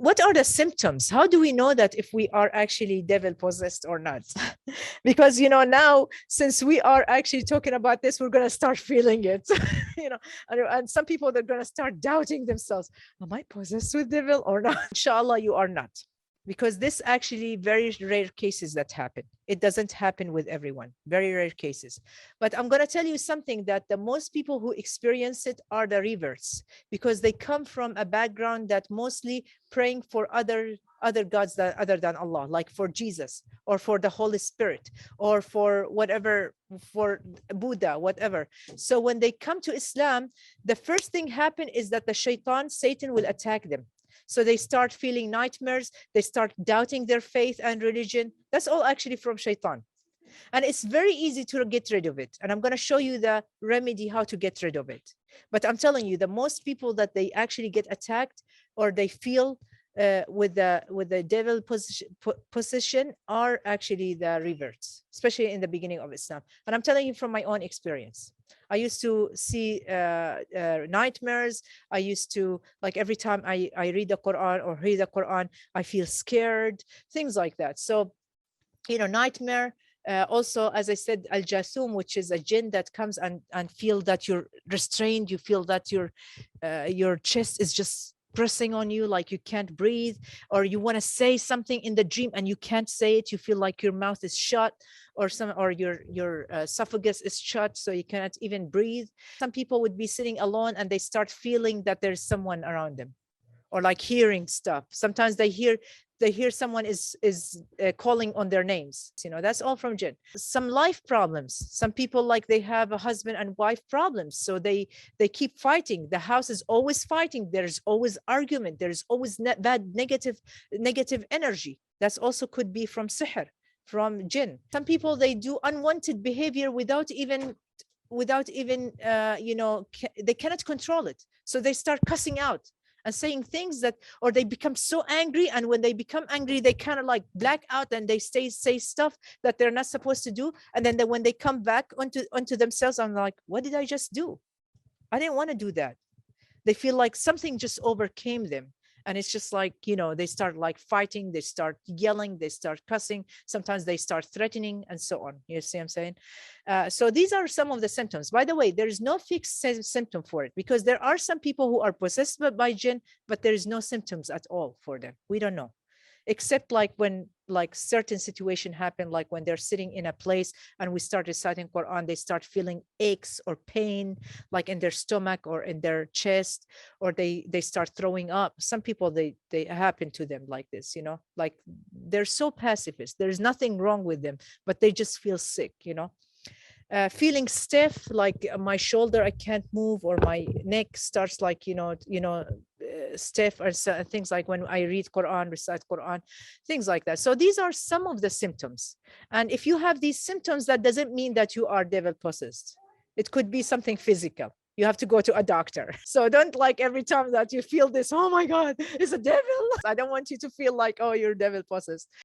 what are the symptoms? How do we know that if we are actually devil possessed or not? Because, now since we are actually talking about this, we're going to start feeling it, and some people, they're going to start doubting themselves. Am I possessed with devil or not? Inshallah, you are not. Because this actually very rare cases that happen. It doesn't happen with everyone, very rare cases. But I'm going to tell you something, that the most people who experience it are the reverts, because they come from a background that mostly praying for other gods other than Allah, like for Jesus or for the Holy Spirit or for whatever, for Buddha, whatever. So when they come to Islam, the first thing happen is that the Satan will attack them. So they start feeling nightmares. They start doubting their faith and religion. That's all actually from shaitan. And it's very easy to get rid of it. And I'm going to show you the remedy how to get rid of it. But I'm telling you, the most people that they actually get attacked or they feel with the devil possession are actually the reverts, especially in the beginning of Islam. And I'm telling you from my own experience. I used to see nightmares. I used to, like, every time I read the Quran or read the Quran, I feel scared, things like that. So, nightmare. Also, as I said, al-jasum, which is a jinn that comes and feel that you're restrained. You feel that your chest is just pressing on you, like you can't breathe, or you want to say something in the dream and you can't say it. You feel like your mouth is shut, or your esophagus is shut, so you cannot even breathe. Some people would be sitting alone and they start feeling that there's someone around them, or like hearing stuff. Sometimes they hear someone is calling on their names. That's all from jinn. Some life problems. Some people, like, they have a husband and wife problems, so they keep fighting. The house is always fighting. There's always argument. There's always bad negative energy. That's also could be from sihr, from jinn. Some people, they do unwanted behavior without even they cannot control it, so they start cussing out and saying things that, or they become so angry, and when they become angry, they kind of like black out and they say stuff that they're not supposed to do. And then when they come back onto themselves, I'm like, what did I just do? I didn't want to do that. They feel like something just overcame them. And it's just like, they start like fighting, they start yelling, they start cussing. Sometimes they start threatening and so on. You see what I'm saying? So these are some of the symptoms. By the way, there is no fixed symptom for it, because there are some people who are possessed by jinn, but there is no symptoms at all for them. We don't know. Except like when certain situation happen, like when they're sitting in a place and we start reciting Quran, they start feeling aches or pain, like in their stomach or in their chest, or they start throwing up. Some people, they happen to them like this, like they're so pacifist. There's nothing wrong with them, but they just feel sick, feeling stiff, like my shoulder, I can't move, or my neck starts like, stiff, or things like when I read Quran, recite Quran, things like that. So these are some of the symptoms. And if you have these symptoms, that doesn't mean that you are devil possessed. It could be something physical. You have to go to a doctor. So don't, like, every time that you feel this, oh my God, it's a devil. I don't want you to feel like, oh, you're devil possessed.